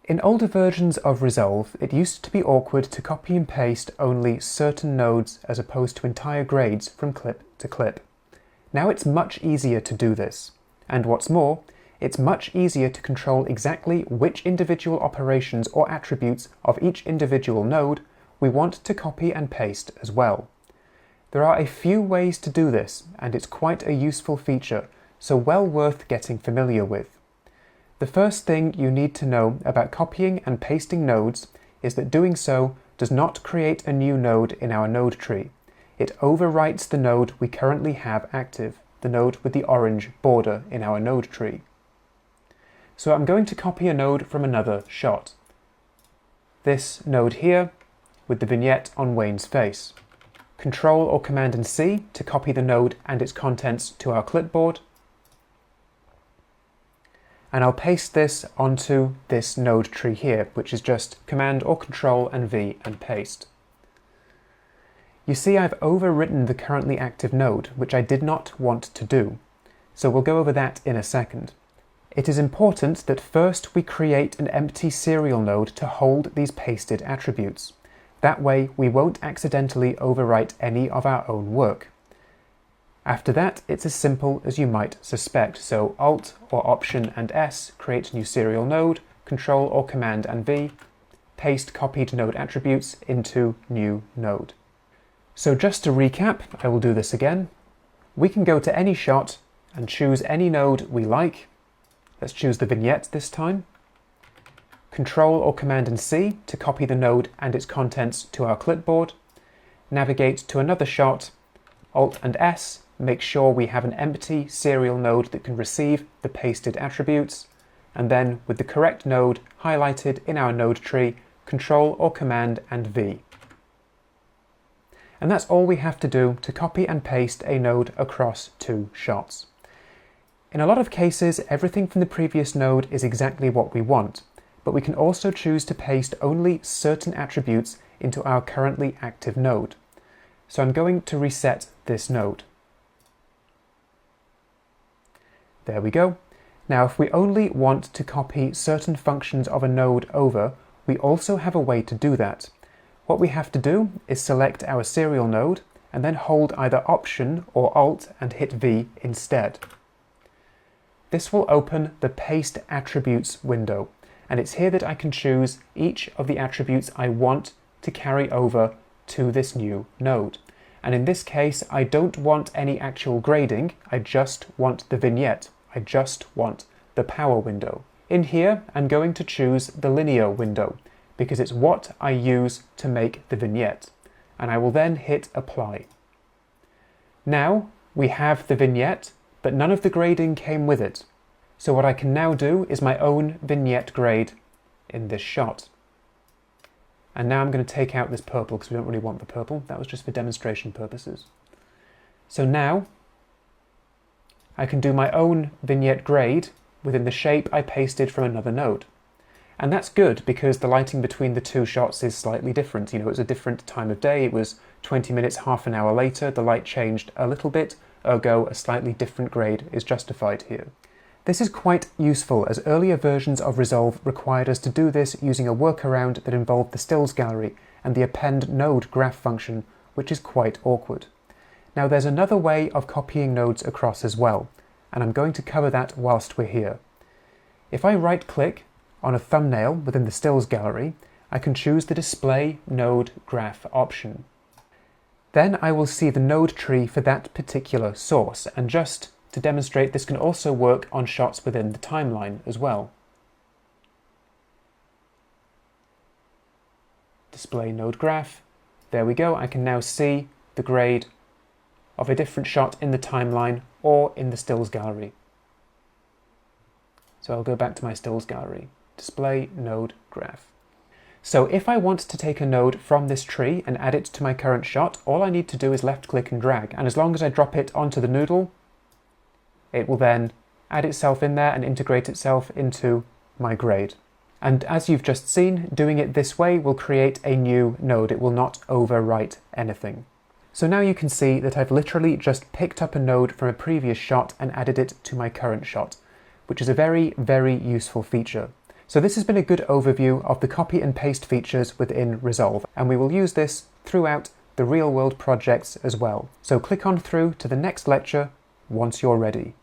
In older versions of Resolve, it used to be awkward to copy and paste only certain nodes as opposed to entire grades from clip to clip. Now it's much easier to do this, and what's more, it's much easier to control exactly which individual operations or attributes of each individual node we want to copy and paste as well. There are a few ways to do this, and it's quite a useful feature, so well worth getting familiar with. The first thing you need to know about copying and pasting nodes is that doing so does not create a new node in our node tree. It overwrites the node we currently have active, the node with the orange border in our node tree. So I'm going to copy a node from another shot. This node here with the vignette on Wayne's face. Control or Command and C to copy the node and its contents to our clipboard. And I'll paste this onto this node tree here, which is just Command or Control and V and paste. You see I've overwritten the currently active node, which I did not want to do, so we'll go over that in a second. It is important that first we create an empty serial node to hold these pasted attributes. That way we won't accidentally overwrite any of our own work. After that, it's as simple as you might suspect, so Alt or Option and S create new serial node, Control or Command and V, paste copied node attributes into new node. So just to recap, I will do this again. We can go to any shot and choose any node we like. Let's choose the vignette this time. Control or Command and C to copy the node and its contents to our clipboard. Navigate to another shot, Alt and S, make sure we have an empty serial node that can receive the pasted attributes, and then with the correct node highlighted in our node tree, Control or Command and V. And that's all we have to do to copy and paste a node across two shots. In a lot of cases, everything from the previous node is exactly what we want, but we can also choose to paste only certain attributes into our currently active node. So I'm going to reset this node. There we go. Now if we only want to copy certain functions of a node over, we also have a way to do that. What we have to do is select our serial node and then hold either Option or Alt and hit V instead. This will open the Paste Attributes window, and it's here that I can choose each of the attributes I want to carry over to this new node. And in this case, I don't want any actual grading, I just want the vignette. I just want the power window. In here, I'm going to choose the linear window because it's what I use to make the vignette. And I will then hit Apply. Now we have the vignette, but none of the grading came with it. So what I can now do is my own vignette grade in this shot. And now I'm going to take out this purple because we don't really want the purple. That was just for demonstration purposes. So now I can do my own vignette grade within the shape I pasted from another node. And that's good because the lighting between the two shots is slightly different. You know, it's a different time of day. It was 20 minutes, half an hour later. The light changed a little bit, ergo a slightly different grade is justified here. This is quite useful as earlier versions of Resolve required us to do this using a workaround that involved the stills gallery and the append node graph function, which is quite awkward. Now there's another way of copying nodes across as well, and I'm going to cover that whilst we're here. If I right-click on a thumbnail within the stills gallery, I can choose the Display Node Graph option. Then I will see the node tree for that particular source, and just to demonstrate, this can also work on shots within the timeline as well. Display Node Graph. There we go, I can now see the grade of a different shot in the timeline or in the stills gallery. So I'll go back to my stills gallery. Display Node Graph. So if I want to take a node from this tree and add it to my current shot, all I need to do is left click and drag, and as long as I drop it onto the noodle, it will then add itself in there and integrate itself into my grade. And as you've just seen, doing it this way will create a new node. It will not overwrite anything. So now you can see that I've literally just picked up a node from a previous shot and added it to my current shot, which is a very, very useful feature. So this has been a good overview of the copy and paste features within Resolve, and we will use this throughout the real-world projects as well. So click on through to the next lecture once you're ready.